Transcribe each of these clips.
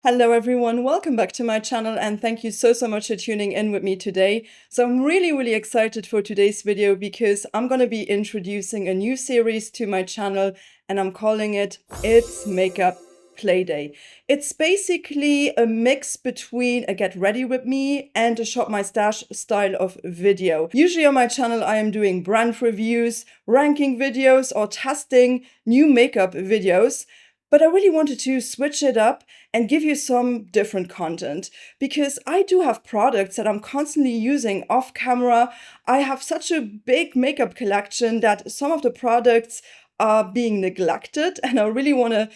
Hello everyone, welcome back to my channel and thank you so much for tuning in with me today. So I'm really excited for today's video because I'm going to be introducing a new series to my channel and I'm calling it It's Makeup Playday. It's basically a mix between a get ready with me and a shop my stash style of video. Usually on my channel I am doing brand reviews, ranking videos or testing new makeup videos. But I really wanted to switch it up and give you some different content because I do have products that I'm constantly using off camera. I have such a big makeup collection that some of the products are being neglected and I really want to,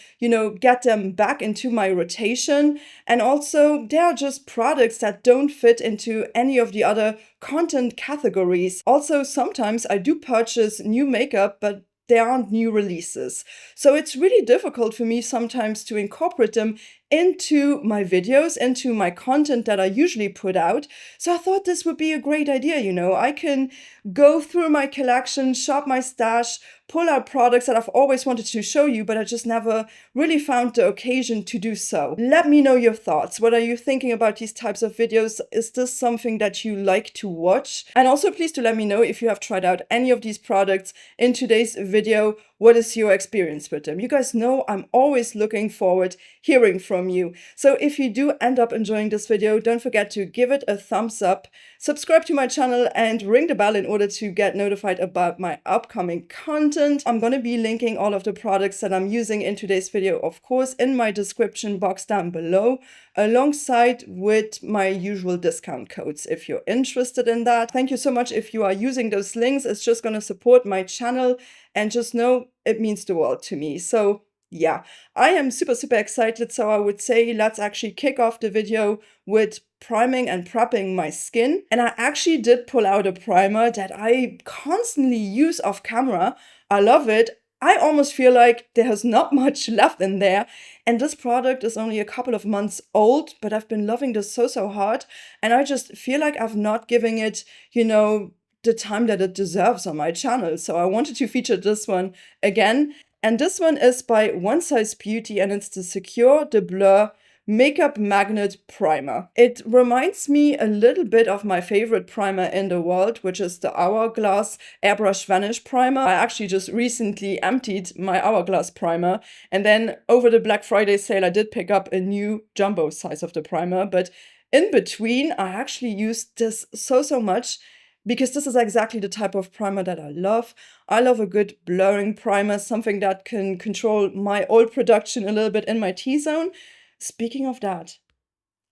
get them back into my rotation. And also they are just products that don't fit into any of the other content categories. Also, sometimes I do purchase new makeup, but there aren't new releases. So it's really difficult for me sometimes to incorporate them into my videos, into my content that I usually put out. So I thought this would be a great idea. I can go through my collection, shop my stash, pull out products that I've always wanted to show you, but I just never really found the occasion to do so. Let me know your thoughts. What are you thinking about these types of videos? Is this something that you like to watch? And also please do let me know if you have tried out any of these products in today's video. What is your experience with them? You guys know I'm always looking forward hearing from you. So if you do end up enjoying this video, don't forget to give it a thumbs up, subscribe to my channel and ring the bell in order to get notified about my upcoming content. I'm going to be linking all of the products that I'm using in today's video, of course, in my description box down below, alongside with my usual discount codes if you're interested in that. Thank you so much if you are using those links. It's just going to support my channel and just know it means the world to me. So yeah, I am super excited. So I would say let's actually kick off the video with priming and prepping my skin. And I actually did pull out a primer that I constantly use off camera. I love it. I almost feel like there's not much left in there. And this product is only a couple of months old, but I've been loving this so hard. And I just feel like I've not given it, the time that it deserves on my channel. So I wanted to feature this one again. And this one is by One Size Beauty and it's the Secure the Blur Makeup Magnet Primer. It reminds me a little bit of my favorite primer in the world, which is the Hourglass Airbrush Vanish Primer. I actually just recently emptied my Hourglass primer and then over the Black Friday sale I did pick up a new jumbo size of the primer, but in between I actually used this so much because this is exactly the type of primer that I love. I love a good blurring primer, something that can control my oil production a little bit in my T-zone. Speaking of that,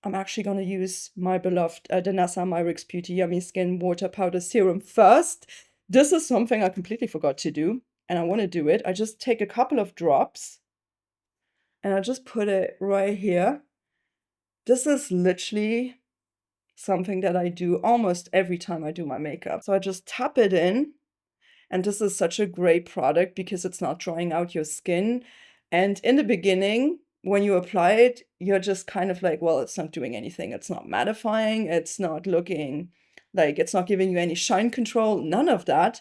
I'm actually going to use my beloved Danessa Myricks Beauty Yummy Skin Water Powder Serum first. This is something I completely forgot to do, and I want to do it. I just take a couple of drops, and I just put it right here. This is literally something that I do almost every time I do my makeup. So I just tap it in, and this is such a great product because it's not drying out your skin. And in the beginning, when you apply it, you're just kind of like, well, it's not doing anything. It's not mattifying. It's not looking like it's not giving you any shine control, none of that.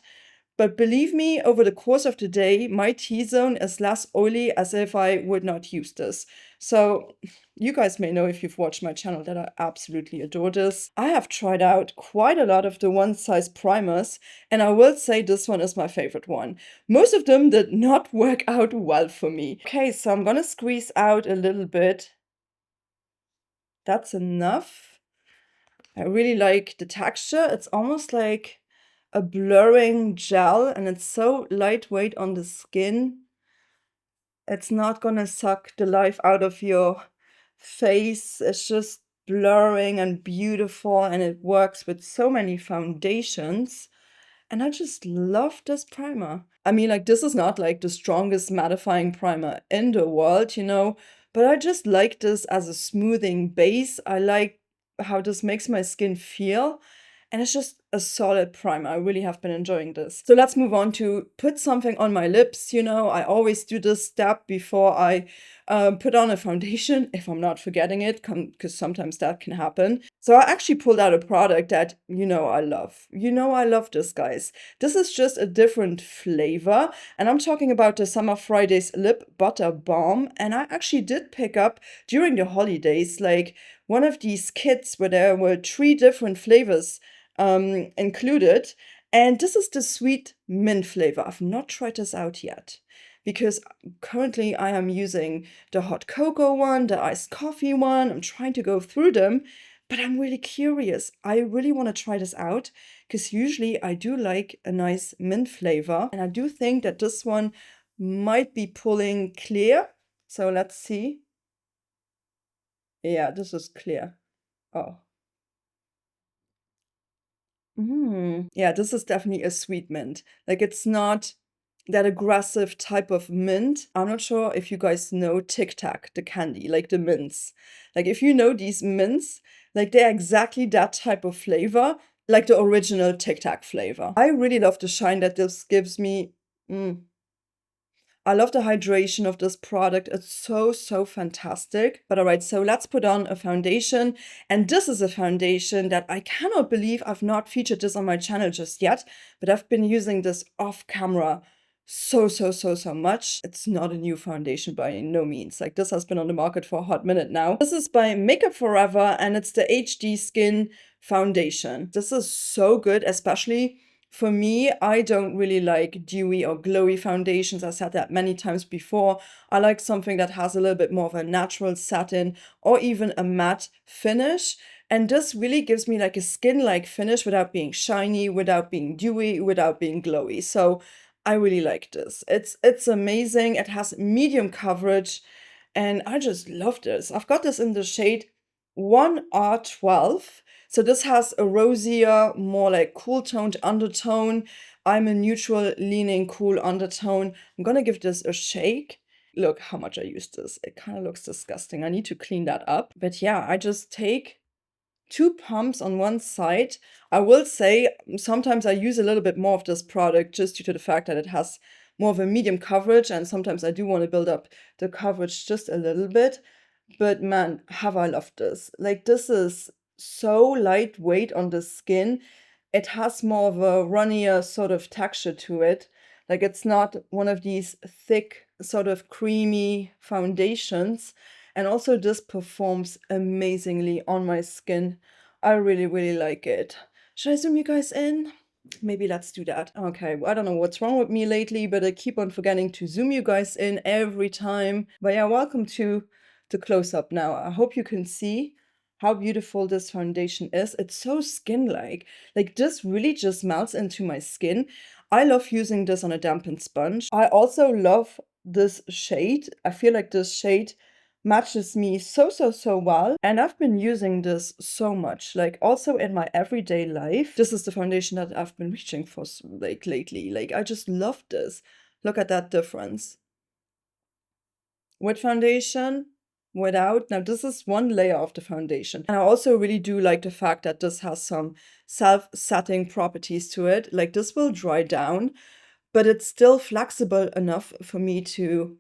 But believe me, over the course of the day, my T-zone is less oily as if I would not use this. So you guys may know if you've watched my channel that I absolutely adore this. I have tried out quite a lot of the One Size primers, and I will say this one is my favorite one. Most of them did not work out well for me. Okay, so I'm gonna squeeze out a little bit. That's enough. I really like the texture. It's almost like a blurring gel and it's so lightweight on the skin. It's not gonna suck the life out of your face. It's just blurring and beautiful and it works with so many foundations. And I just love this primer. I mean, like, this is not like the strongest mattifying primer in the world, but I just like this as a smoothing base. I like how this makes my skin feel. And it's just a solid primer. I really have been enjoying this. So let's move on to put something on my lips. You know, I always do this step before I put on a foundation, if I'm not forgetting it, because sometimes that can happen. So I actually pulled out a product that you know I love. You know I love this, guys. This is just a different flavor, and I'm talking about the Summer Fridays Lip Butter Balm. And I actually did pick up during the holidays, like, one of these kits where there were 3 different flavors included. And this is the sweet mint flavor. I've not tried this out yet because currently I am using the hot cocoa one, the iced coffee one. I'm trying to go through them, but I'm really curious. I really want to try this out because usually I do like a nice mint flavor. And I do think that this one might be pulling clear. So let's see. Yeah, this is clear. Oh. Yeah, this is definitely a sweet mint. Like, it's not that aggressive type of mint. I'm not sure if you guys know Tic Tac, the candy, like the mints. Like, if you know these mints, like, they're exactly that type of flavor, like the original Tic Tac flavor. I really love the shine that this gives me. I love the hydration of this product. It's so, so fantastic. But all right, so let's put on a foundation. And this is a foundation that I cannot believe I've not featured this on my channel just yet, but I've been using this off camera so much. It's not a new foundation by no means. Like, this has been on the market for a hot minute now. This is by Makeup Forever, and it's the HD Skin Foundation. This is so good, especially for me. I don't really like dewy or glowy foundations. I said that many times before. I like something that has a little bit more of a natural satin or even a matte finish. And this really gives me like a skin-like finish without being shiny, without being dewy, without being glowy. So I really like this. It's amazing. It has medium coverage and I just love this. I've got this in the shade 1R12. So this has a rosier, more like cool toned undertone. I'm a neutral leaning cool undertone. I'm gonna give this a shake. Look how much I used this. It kind of looks disgusting. I need to clean that up. But yeah, I just take 2 pumps on one side. I will say sometimes I use a little bit more of this product just due to the fact that it has more of a medium coverage, and sometimes I do want to build up the coverage just a little bit. But man, have I loved this. Like, this is so lightweight on the skin. It has more of a runnier sort of texture to it. Like, it's not one of these thick, sort of creamy foundations. And also this performs amazingly on my skin. I really like it. Should I zoom you guys in? Maybe let's do that. Okay, I don't know what's wrong with me lately, but I keep on forgetting to zoom you guys in every time. But yeah, welcome to the close-up now. I hope you can see how beautiful this foundation is. It's so skin-like. Like, this really just melts into my skin. I love using this on a dampened sponge. I also love this shade. I feel like this shade matches me so well, and I've been using this so much, like also in my everyday life. This is the foundation that I've been reaching for like lately. Like, I just love this. Look at that difference. With foundation, without. Now this is one layer of the foundation, and I also really do like the fact that this has some self-setting properties to it. Like, this will dry down, but it's still flexible enough for me to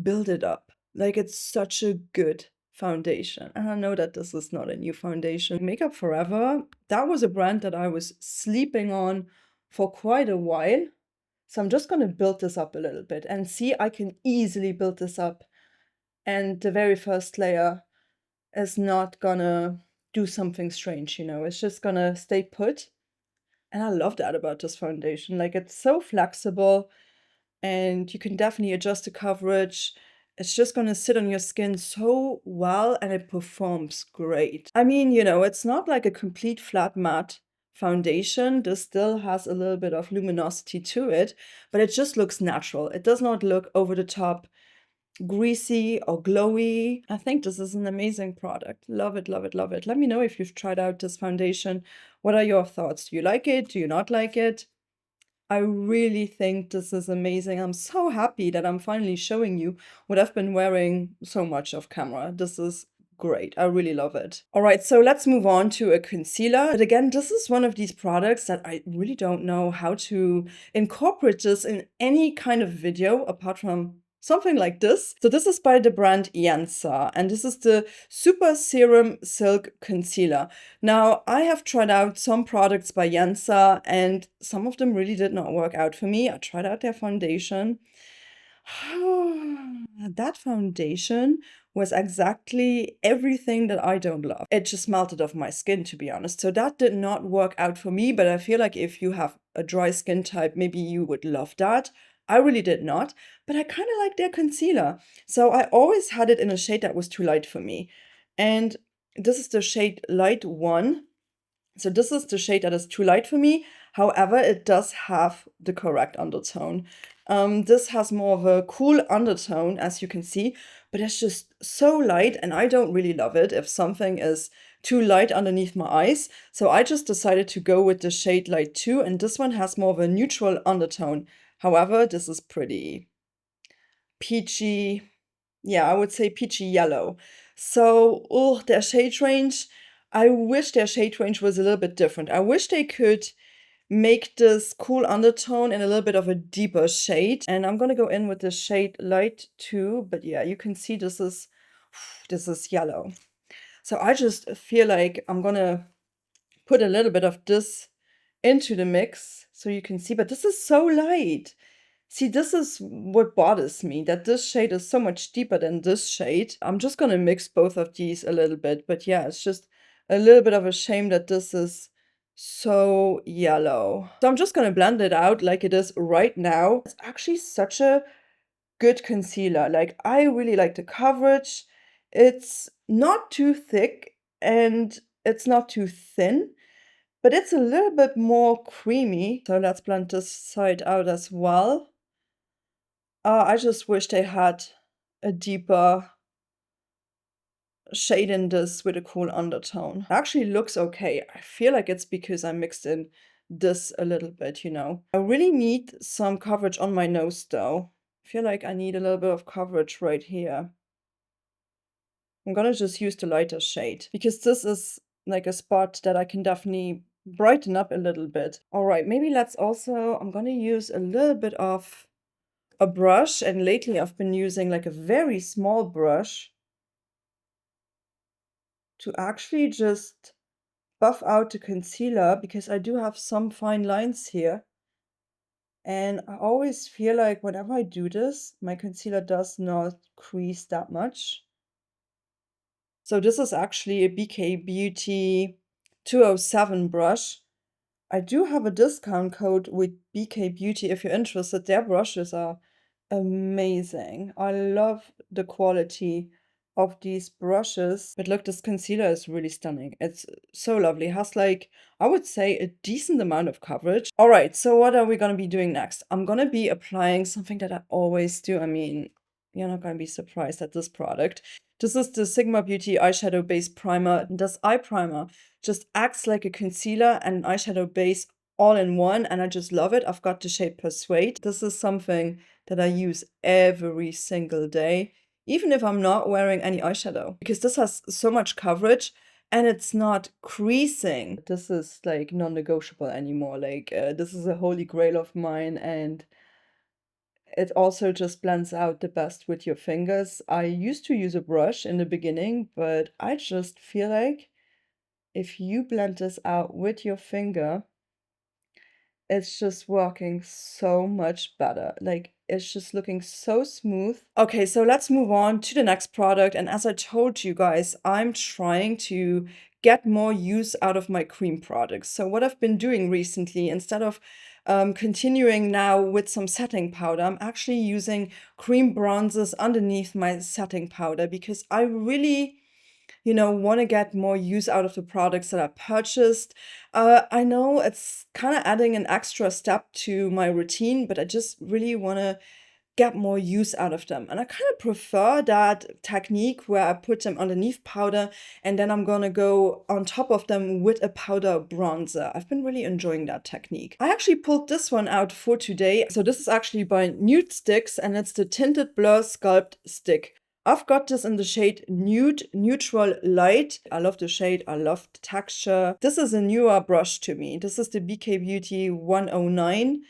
build it up. Like, it's such a good foundation. And I know that this is not a new foundation. Makeup Forever, that was a brand that I was sleeping on for quite a while. So I'm just gonna build this up a little bit and see, I can easily build this up. And the very first layer is not gonna do something strange, you know, it's just gonna stay put. And I love that about this foundation. Like, it's so flexible and you can definitely adjust the coverage. It's just gonna sit on your skin so well and it performs great. I mean, you know, it's not like a complete flat matte foundation. This still has a little bit of luminosity to it, but it just looks natural. It does not look over the top greasy or glowy. I think this is an amazing product. Love it. Let me know if you've tried out this foundation. What are your thoughts? Do you like it? Do you not like it? I really think this is amazing. I'm so happy that I'm finally showing you what I've been wearing so much off camera. This is great. I really love it. All right, so let's move on to a concealer. But again, this is one of these products that I really don't know how to incorporate this in any kind of video apart from something like this. So this is by the brand Yansa, and this is the Super Serum Silk Concealer. Now, I have tried out some products by Yansa, and some of them really did not work out for me. I tried out their foundation. That foundation was exactly everything that I don't love. It just melted off my skin, to be honest. So that did not work out for me, but I feel like if you have a dry skin type, maybe you would love that. I really did not, but I kind of like their concealer. So I always had it in a shade that was too light for me. And this is the shade Light 1. So this is the shade that is too light for me. However, it does have the correct undertone. This has more of a cool undertone, as you can see, but it's just so light, and I don't really love it if something is too light underneath my eyes. So I just decided to go with the shade Light 2, and this one has more of a neutral undertone. However, this is pretty peachy. Yeah, I would say peachy yellow. So, oh, their shade range, I wish their shade range was a little bit different. I wish they could make this cool undertone in a little bit of a deeper shade. And I'm gonna go in with the shade Light 2, but yeah, you can see this is yellow. So I just feel like I'm gonna put a little bit of this into the mix so you can see, but this is so light. See, this is what bothers me, that this shade is so much deeper than this shade. I'm just gonna mix both of these a little bit, but yeah, it's just a little bit of a shame that this is so yellow. So I'm just gonna blend it out like it is right now. It's actually such a good concealer. Like, I really like the coverage. It's not too thick and it's not too thin, but it's a little bit more creamy. So let's blend this side out as well. I just wish they had a deeper shade in this with a cool undertone. It actually looks okay. I feel like it's because I mixed in this a little bit, you know. I really need some coverage on my nose though. I feel like I need a little bit of coverage right here. I'm gonna just use the lighter shade because this is like a spot that I can definitely brighten up a little bit. All right, maybe let's also, I'm gonna use a little bit of a brush, and lately I've been using like a very small brush to actually just buff out the concealer because I do have some fine lines here. And I always feel like whenever I do this, my concealer does not crease that much. So this is actually a BK Beauty 207 brush. I do have a discount code with BK Beauty if you're interested. Their brushes are amazing. I love the quality of these brushes. But look, this concealer is really stunning. It's so lovely. It has like, I would say, a decent amount of coverage. All right, so what are we gonna be doing next? I'm gonna be applying something that I always do. I mean, you're not gonna be surprised at this product. This is the Sigma Beauty eyeshadow base primer. This eye primer just acts like a concealer and an eyeshadow base all in one, and I just love it. I've got the shade Persuade. This is something that I use every single day, even if I'm not wearing any eyeshadow, because this has so much coverage and it's not creasing. This is like non-negotiable anymore. Like, this is a holy grail of mine, and it also just blends out the best with your fingers. I used to use a brush in the beginning, but I just feel like if you blend this out with your finger, it's just working so much better. Like, it's just looking so smooth. Okay, so let's move on to the next product. And as I told you guys, I'm trying to get more use out of my cream products. So what I've been doing recently, instead of continuing now with some setting powder, I'm actually using cream bronzers underneath my setting powder because I really, you know, want to get more use out of the products that I purchased. I know it's kind of adding an extra step to my routine, but I just really want to get more use out of them. And I kind of prefer that technique where I put them underneath powder and then I'm gonna go on top of them with a powder bronzer. I've been really enjoying that technique. I actually pulled this one out for today. So this is actually by Nude Sticks, and it's the Tinted Blur Sculpt Stick. I've got this in the shade Nude Neutral Light. I love the shade, I love the texture. This is a newer brush to me. This is the BK Beauty 109.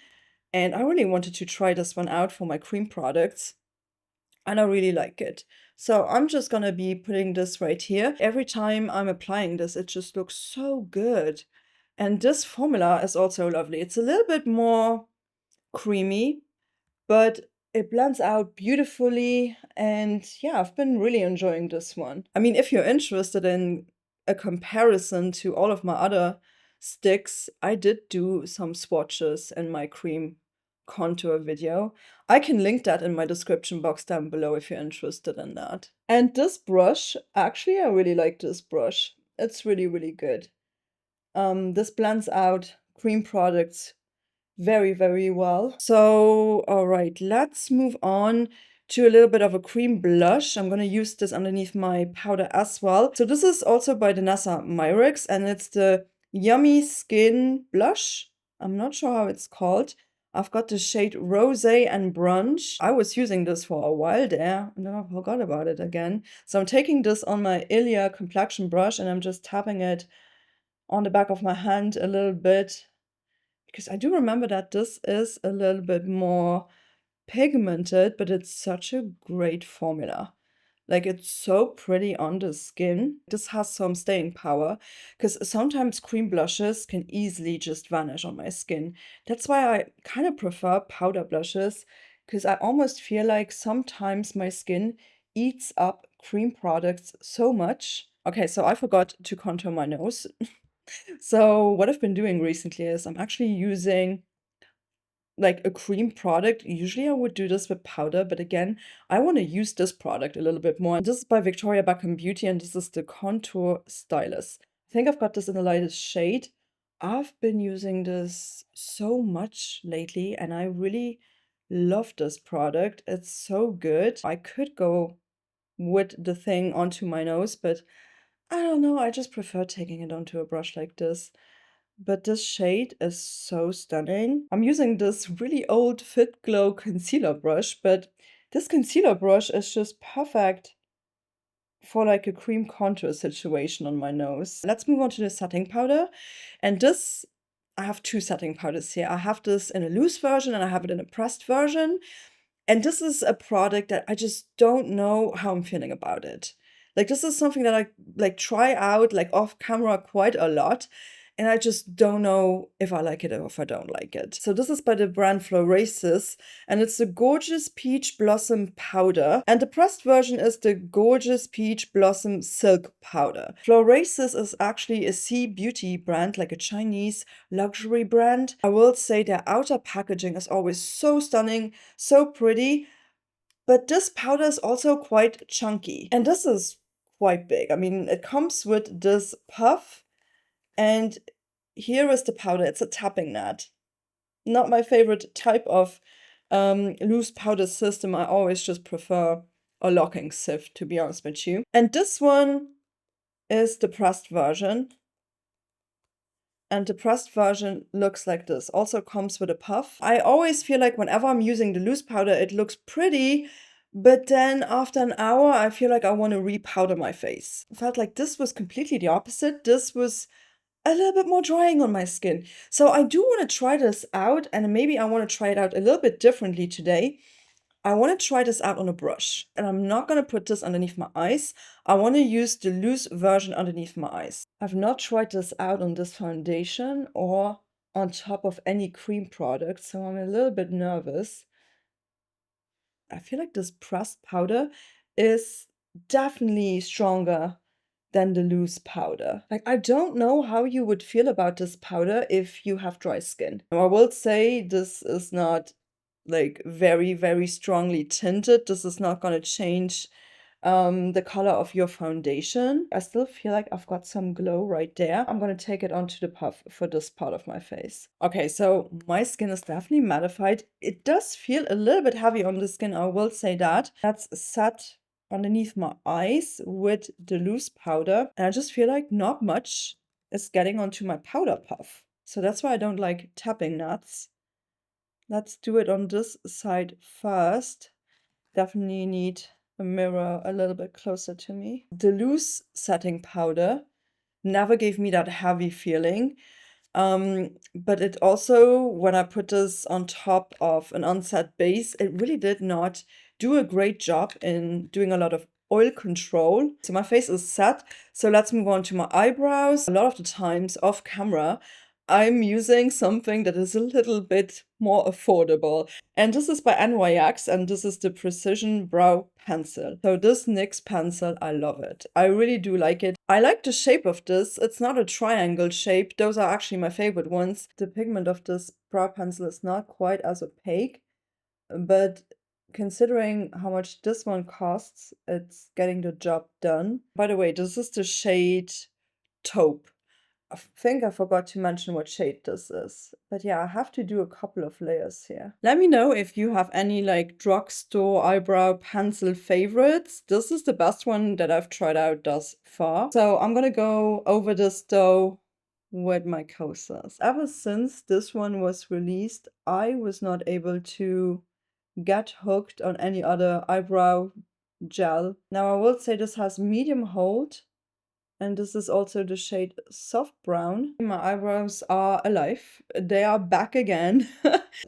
And I really wanted to try this one out for my cream products. And I really like it. So I'm just gonna be putting this right here. Every time I'm applying this, it just looks so good. And this formula is also lovely. It's a little bit more creamy, but it blends out beautifully. And yeah, I've been really enjoying this one. I mean, if you're interested in a comparison to all of my other sticks, I did do some swatches in my cream contour video. I can link that in my description box down below if you're interested in that. And this brush, actually, I really like this brush. It's really, really good. This blends out cream products very, very well. So, all right, let's move on to a little bit of a cream blush. I'm going to use this underneath my powder as well. So this is also by Danessa Myricks, and it's the Yummy Skin Blush. I'm not sure how it's called. I've got the shade Rosé and Brunch. I was using this for a while there, and then I forgot about it again. So I'm taking this on my Ilia complexion brush, and I'm just tapping it on the back of my hand a little bit, because I do remember that this is a little bit more pigmented, but it's such a great formula. Like, it's so pretty on the skin. This has some staying power, because sometimes cream blushes can easily just vanish on my skin. That's why I kind of prefer powder blushes, because I almost feel like sometimes my skin eats up cream products so much. Okay, so I forgot to contour my nose. So what I've been doing recently is I'm actually using like a cream product. Usually I would do this with powder, but again, I want to use this product a little bit more. And this is by Victoria Beckham Beauty, and this is the Contour Stylus. I think I've got this in the lightest shade. I've been using this so much lately, and I really love this product. It's so good. I could go with the thing onto my nose, but I don't know, I just prefer taking it onto a brush like this. But this shade is so stunning. I'm using this really old Fit Glow concealer brush, but this concealer brush is just perfect for like a cream contour situation on my nose. Let's move on to the setting powder. And this, I have two setting powders here. I have this in a loose version and I have it in a pressed version. And this is a product that I just don't know how I'm feeling about it. Like, this is something that I like try out like off camera quite a lot, and I just don't know if I like it or if I don't like it. So this is by the brand Florasis, and it's the Gorgeous Peach Blossom Powder. And the pressed version is the Gorgeous Peach Blossom Silk Powder. Florasis is actually a sea beauty brand, like a Chinese luxury brand. I will say their outer packaging is always so stunning, so pretty, but this powder is also quite chunky. And this is quite big. I mean, it comes with this puff, and here is the powder. It's a tapping mat. Not my favorite type of loose powder system. I always just prefer a locking sieve, to be honest with you. And this one is the pressed version. And the pressed version looks like this. Also comes with a puff. I always feel like whenever I'm using the loose powder, it looks pretty, but then after an hour, I feel like I want to repowder my face. I felt like this was completely the opposite. This was a little bit more drying on my skin. So I do want to try this out, and maybe I want to try it out a little bit differently today. I want to try this out on a brush, and I'm not going to put this underneath my eyes. I want to use the loose version underneath my eyes. I've not tried this out on this foundation or on top of any cream product, so I'm a little bit nervous. I feel like this pressed powder is definitely stronger than the loose powder. Like, I don't know how you would feel about this powder if you have dry skin. Now, I will say this is not like very, very strongly tinted. This is not going to change the color of your foundation. I still feel like I've got some glow right there. I'm going to take it onto the puff for this part of my face. Okay, so my skin is definitely mattified. It does feel a little bit heavy on the skin, I will say that. That's set underneath my eyes with the loose powder, and I just feel like not much is getting onto my powder puff. So that's why I don't like tapping nuts. Let's do it on this side first. Definitely need a mirror a little bit closer to me. The loose setting powder never gave me that heavy feeling. But it also, when I put this on top of an unset base, it really did not do a great job in doing a lot of oil control. So my face is set, so let's move on to my eyebrows. A lot of the times off camera, I'm using something that is a little bit more affordable. And this is by NYX, and this is the Precision Brow Pencil. So this NYX pencil, I love it. I really do like it. I like the shape of this. It's not a triangle shape. Those are actually my favorite ones. The pigment of this brow pencil is not quite as opaque, but considering how much this one costs, it's getting the job done. By the way, this is the shade Taupe. I think I forgot to mention what shade this is. But yeah, I have to do a couple of layers here. Let me know if you have any like drugstore eyebrow pencil favorites. This is the best one that I've tried out thus far. So I'm gonna go over this though with my Kosas. Ever since this one was released, I was not able to get hooked on any other eyebrow gel. Now I will say this has medium hold. And this is also the shade Soft Brown. My eyebrows are alive. They are back again.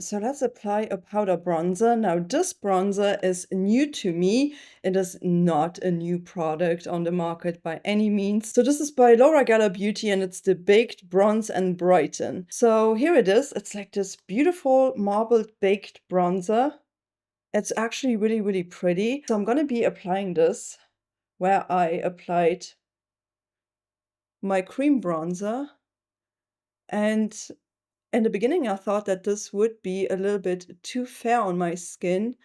So let's apply a powder bronzer. Now this bronzer is new to me. It is not a new product on the market by any means. So this is by Laura Geller Beauty and it's the Baked Bronze and Brighten. So here it is. It's like this beautiful marbled baked bronzer. It's actually really, really pretty. So I'm going to be applying this where I applied my cream bronzer, and in the beginning I thought that this would be a little bit too fair on my skin.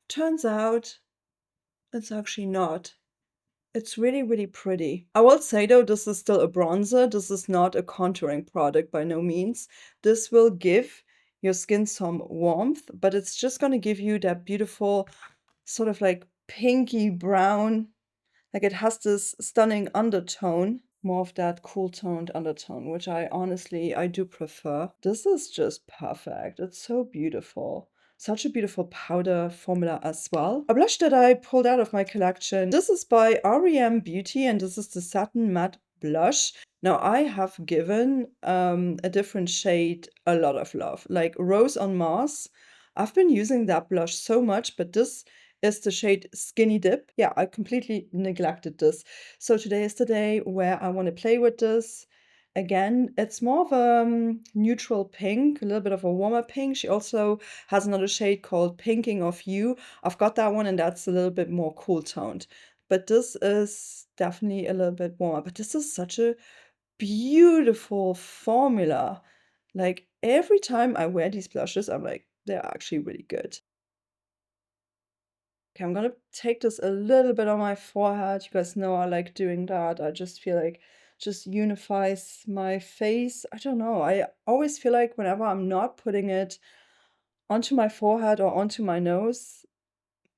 Turns out it's actually not. It's really, really pretty. I will say though, this is still a bronzer. This is not a contouring product by no means. This will give your skin some warmth, but it's just going to give you that beautiful sort of like pinky brown, like it has this stunning undertone. More of that cool toned undertone, which I do prefer. This is just perfect. It's so beautiful. Such a beautiful powder formula as well. A blush that I pulled out of my collection. This is by GRWM Beauty and this is the Satin Matte Blush. Now I have given a different shade a lot of love, like Rose on Mars. I've been using that blush so much, but this is the shade Skinny Dip. Yeah, I completely neglected this. So today is the day where I want to play with this. Again, it's more of a neutral pink, a little bit of a warmer pink. She also has another shade called Pinking of You. I've got that one and that's a little bit more cool toned. But this is definitely a little bit warmer. But this is such a beautiful formula. Like every time I wear these blushes, I'm like, they're actually really good. Okay, I'm gonna take this a little bit on my forehead. You guys know I like doing that. I just feel like just unifies my face. I don't know. I always feel like whenever I'm not putting it onto my forehead or onto my nose,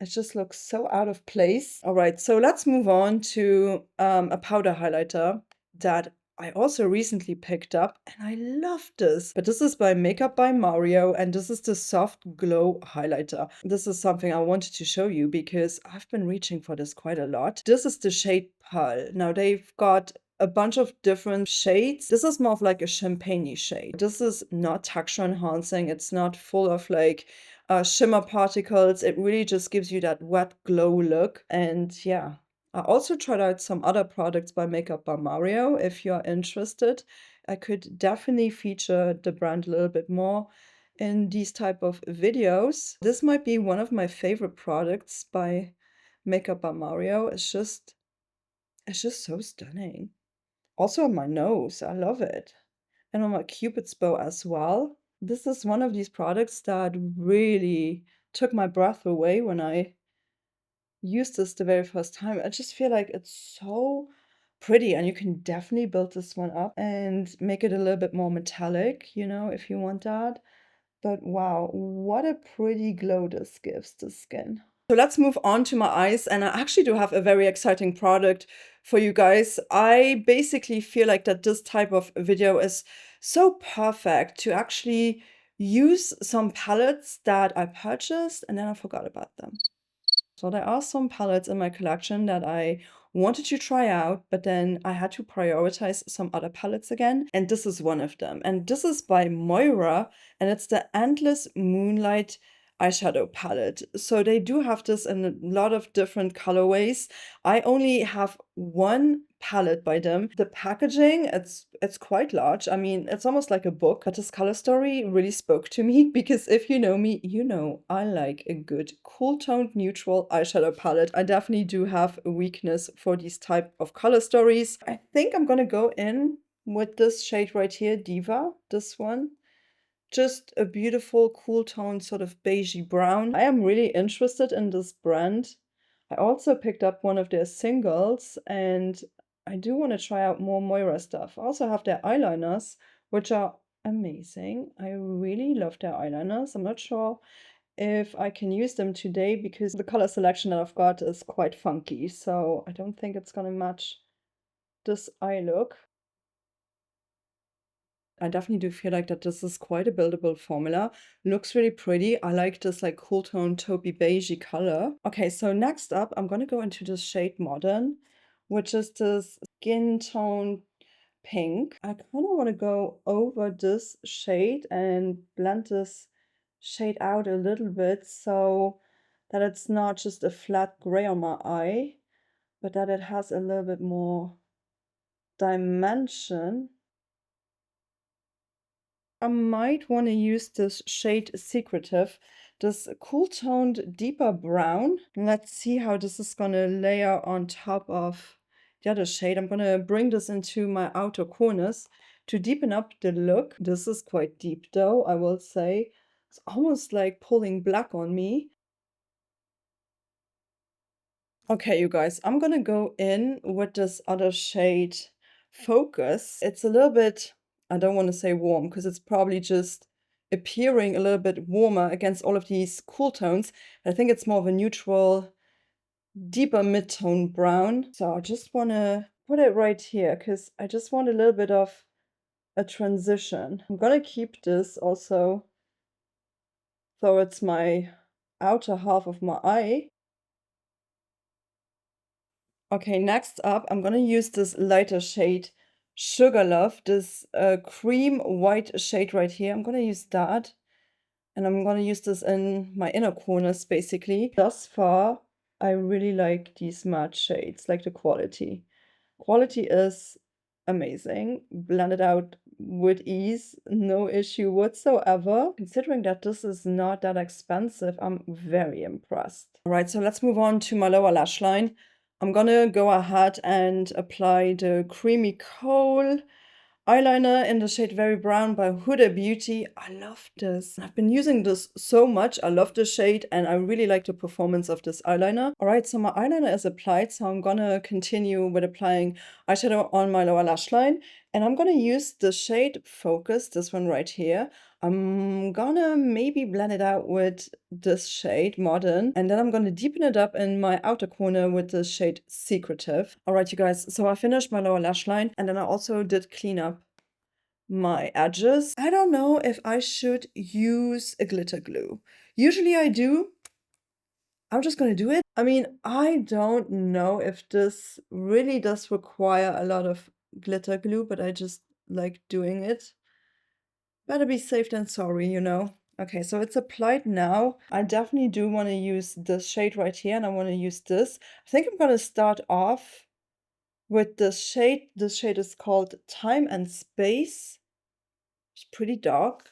it just looks so out of place. All right, so let's move on to a powder highlighter that I also recently picked up and I love this. But this is by Makeup by Mario and this is the Soft Glow Highlighter. This is something I wanted to show you because I've been reaching for this quite a lot. This is the shade Pearl. Now they've got a bunch of different shades. This is more of like a champagne shade. This is not texture enhancing. It's not full of like shimmer particles. It really just gives you that wet glow look. And yeah, I also tried out some other products by Makeup by Mario. If you're interested, I could definitely feature the brand a little bit more in these type of videos. This might be one of my favorite products by Makeup by Mario. It's just so stunning. Also on my nose, I love it. And on my Cupid's bow as well. This is one of these products that really took my breath away when I used this the very first time. I just feel like it's so pretty and you can definitely build this one up and make it a little bit more metallic, you know, if you want that. But wow, what a pretty glow this gives the skin. So let's move on to my eyes, and I actually do have a very exciting product for you guys. I basically feel like that this type of video is so perfect to actually use some palettes that I purchased and then I forgot about them. So there are some palettes in my collection that I wanted to try out, but then I had to prioritize some other palettes again, and this is one of them. And this is by Moira, and it's the Endless Moonlight eyeshadow palette. So they do have this in a lot of different colorways. I only have one palette by them. The packaging, it's quite large. I mean, it's almost like a book, but this color story really spoke to me because if you know me, you know I like a good cool toned neutral eyeshadow palette. I definitely do have a weakness for these type of color stories. I think I'm gonna go in with this shade right here, Diva, this one. Just a beautiful, cool tone, sort of beigey brown. I am really interested in this brand. I also picked up one of their singles, and I do want to try out more Moira stuff. I also have their eyeliners, which are amazing. I really love their eyeliners. I'm not sure if I can use them today because the color selection that I've got is quite funky, so I don't think it's gonna match this eye look. I definitely do feel like that this is quite a buildable formula. Looks really pretty. I like this like cool tone taupey beigey color. Okay, so next up, I'm gonna go into this shade Modern, which is this skin tone pink. I kind of want to go over this shade and blend this shade out a little bit so that it's not just a flat gray on my eye, but that it has a little bit more dimension. I might want to use this shade Secretive, this cool toned deeper brown. Let's see how this is gonna layer on top of the other shade. I'm gonna bring this into my outer corners to deepen up the look. This is quite deep though, I will say. It's almost like pulling black on me. Okay, you guys, I'm gonna go in with this other shade, Focus. It's a little bit, I don't want to say warm, because it's probably just appearing a little bit warmer against all of these cool tones. I think it's more of a neutral, deeper mid-tone brown. So I just want to put it right here, because I just want a little bit of a transition. I'm gonna keep this also towards my outer half of my eye. Okay, next up, I'm gonna use this lighter shade, Sugar Love, this cream white shade right here. I'm gonna use that, and I'm gonna use this in my inner corners, basically. Thus far, I really like these matte shades, like the quality. Quality is amazing, blended out with ease, no issue whatsoever. Considering that this is not that expensive, I'm very impressed. All right, so let's move on to my lower lash line. I'm gonna go ahead and apply the Creamy Coal eyeliner in the shade Very Brown by Huda Beauty. I love this. I've been using this so much. I love the shade and I really like the performance of this eyeliner. All right, so my eyeliner is applied, so I'm gonna continue with applying eyeshadow on my lower lash line. And I'm gonna use the shade Focus, this one right here. I'm gonna maybe blend it out with this shade Modern, and then I'm gonna deepen it up in my outer corner with the shade Secretive. All right, you guys, so I finished my lower lash line, and then I also did clean up my edges. I don't know if I should use a glitter glue. Usually I do. I'm just gonna do it. I mean, I don't know if this really does require a lot of glitter glue, but I just like doing it. Better be safe than sorry, you know. Okay, so it's applied now. I definitely do want to use this shade right here, and I want to use this. I think I'm gonna start off with this shade. This shade is called Time and Space. It's pretty dark.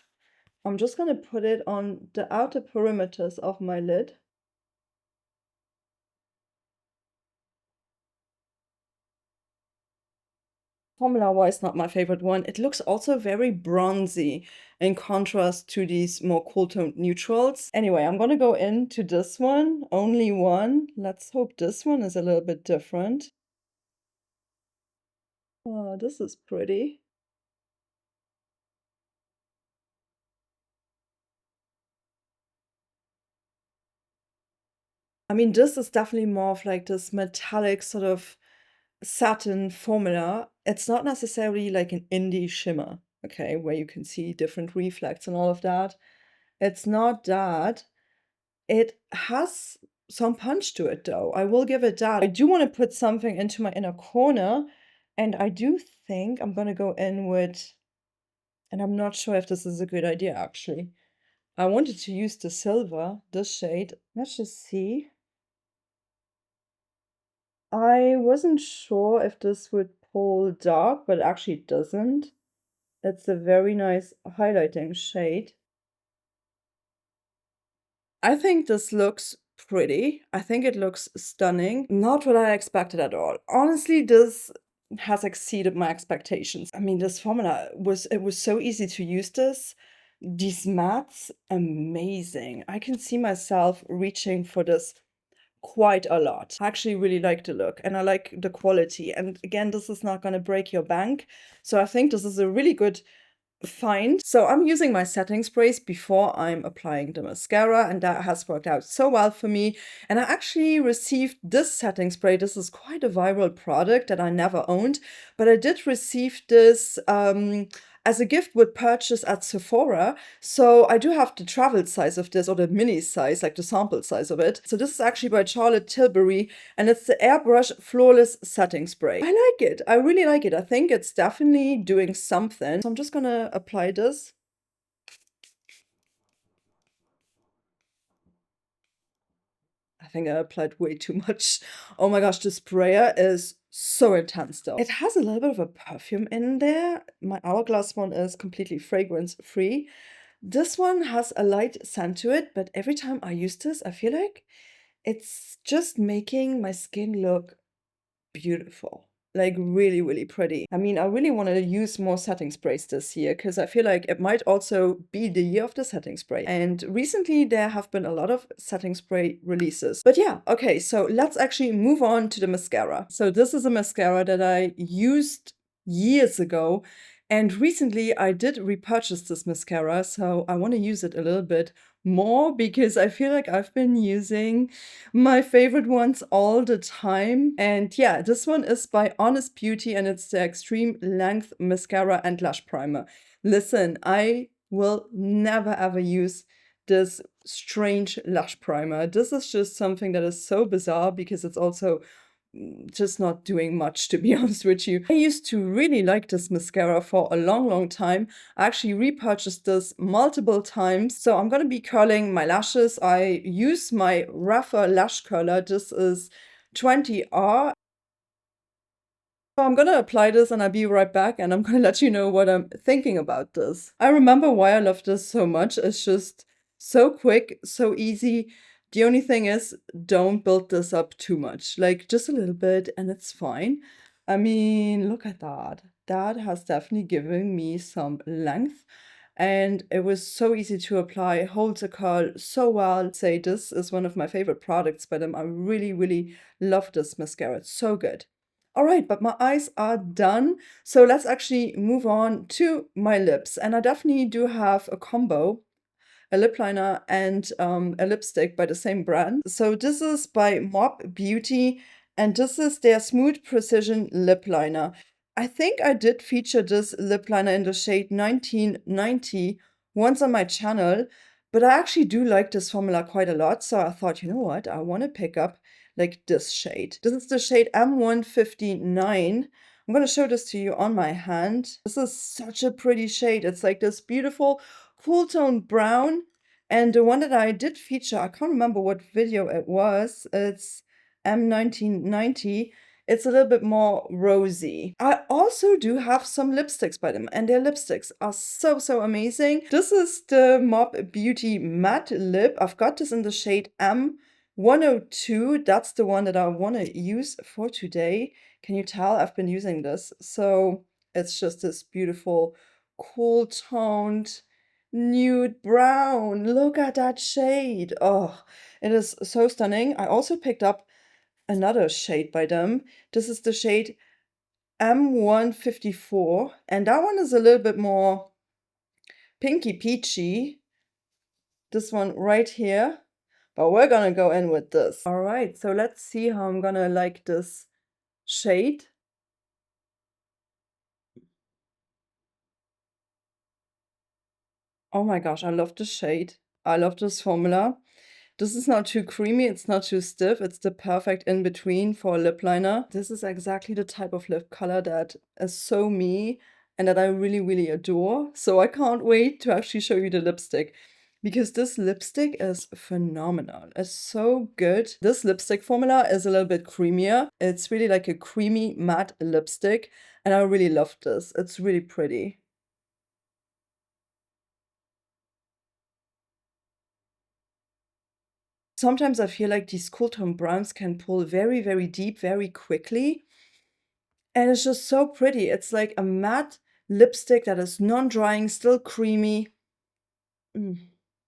I'm just gonna put it on the outer perimeters of my lid. Formula-wise, not my favorite one. It looks also very bronzy in contrast to these more cool-toned neutrals. Anyway, I'm gonna go into this one, only one. Let's hope this one is a little bit different. Oh, this is pretty. I mean, this is definitely more of like this metallic sort of satin formula. It's not necessarily like an indie shimmer, okay, where you can see different reflects and all of that. It's not that. It has some punch to it though. I will give it that. I do want to put something into my inner corner, and I do think I'm gonna go in with, and I'm not sure if this is a good idea actually. I wanted to use the silver, this shade. Let's just see. I wasn't sure if this would pull dark, but actually it doesn't. It's a very nice highlighting shade. I think this looks pretty. I think it looks stunning. Not what I expected at all. Honestly, this has exceeded my expectations. I mean, this formula was so easy to use this. These mattes, amazing. I can see myself reaching for this quite a lot. I actually really like the look and I like the quality. And again, this is not going to break your bank. So I think this is a really good find. So I'm using my setting sprays before I'm applying the mascara, and that has worked out so well for me. And I actually received this setting spray. This is quite a viral product that I never owned, but I did receive this as a gift with purchase at Sephora. So I do have the travel size of this, or the mini size, like the sample size of it. So this is actually by Charlotte Tilbury, and it's the Airbrush Flawless Setting Spray. I like it. I really like it. I think it's definitely doing something. So I'm just gonna apply this. I think I applied way too much. Oh my gosh, the sprayer is so intense though. It has a little bit of a perfume in there. My Hourglass one is completely fragrance free. This one has a light scent to it, but every time I use this, I feel like it's just making my skin look beautiful. Like really, really pretty. I mean, I really want to use more setting sprays this year because I feel like it might also be the year of the setting spray. And recently there have been a lot of setting spray releases. But yeah, okay, so let's actually move on to the mascara. So this is a mascara that I used years ago. And recently I did repurchase this mascara, so I want to use it a little bit more because I feel like I've been using my favorite ones all the time. And yeah, this one is by Honest Beauty and it's the Extreme Length Mascara and Lash Primer. Listen, I will never ever use this strange lash primer. This is just something that is so bizarre because it's also just not doing much, to be honest with you. I used to really like this mascara for a long, long time. I actually repurchased this multiple times. So I'm going to be curling my lashes. I use my Rapha lash curler. This is 20R. So I'm gonna apply this and I'll be right back and I'm gonna let you know what I'm thinking about this. I remember why I love this so much. It's just so quick, so easy. The only thing is, don't build this up too much. Like just a little bit and it's fine. I mean, look at that. That has definitely given me some length. And it was so easy to apply, holds a curl so well. I'd say this is one of my favorite products by them. I really, really love this mascara. It's so good. All right, but my eyes are done. So let's actually move on to my lips. And I definitely do have a combo, a lip liner and a lipstick by the same brand. So this is by Mop Beauty, and this is their Smooth Precision Lip Liner. I think I did feature this lip liner in the shade 1990 once on my channel, but I actually do like this formula quite a lot. So I thought, you know what, I want to pick up like this shade. This is the shade M159. I'm going to show this to you on my hand. This is such a pretty shade. It's like this beautiful cool tone brown. And the one that I did feature, I can't remember what video it was. It's M1990. It's a little bit more rosy. I also do have some lipsticks by them, and their lipsticks are so, so amazing. This is the Mop Beauty Matte Lip. I've got this in the shade M102. That's the one that I want to use for today. Can you tell I've been using this? So it's just this beautiful, cool toned, nude brown. Look at that shade. Oh, it is so stunning. I also picked up another shade by them. This is the shade M154, and that one is a little bit more pinky peachy. This one right here. But we're gonna go in with this. All right, so let's see how I'm gonna like this shade. Oh my gosh, I love this shade. I love this formula. This is not too creamy, it's not too stiff, it's the perfect in-between for a lip liner. This is exactly the type of lip color that is so me and that I really, really adore. So I can't wait to actually show you the lipstick because this lipstick is phenomenal. It's so good. This lipstick formula is a little bit creamier. It's really like a creamy matte lipstick and I really love this. It's really pretty. Sometimes I feel like these cool tone browns can pull very, very deep very quickly. And it's just so pretty. It's like a matte lipstick that is non-drying, still creamy.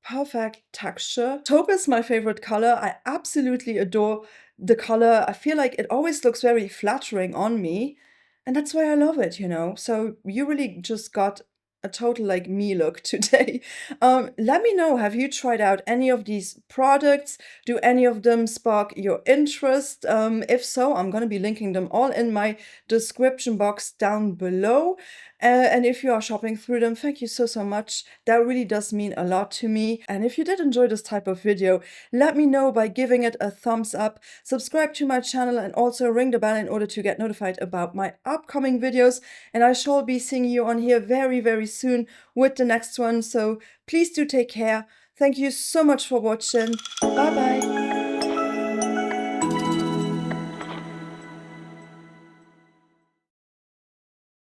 Perfect texture. Taupe is my favorite color. I absolutely adore the color. I feel like it always looks very flattering on me. And that's why I love it, you know. So you really just got a total like me look today. Let me know, have you tried out any of these products? Do any of them spark your interest? If so, I'm going to be linking them all in my description box down below. And if you are shopping through them, thank you so, so much. That really does mean a lot to me. And if you did enjoy this type of video, let me know by giving it a thumbs up, subscribe to my channel, and also ring the bell in order to get notified about my upcoming videos. And I shall be seeing you on here very, very soon with the next one. So please do take care. Thank you so much for watching. Bye bye.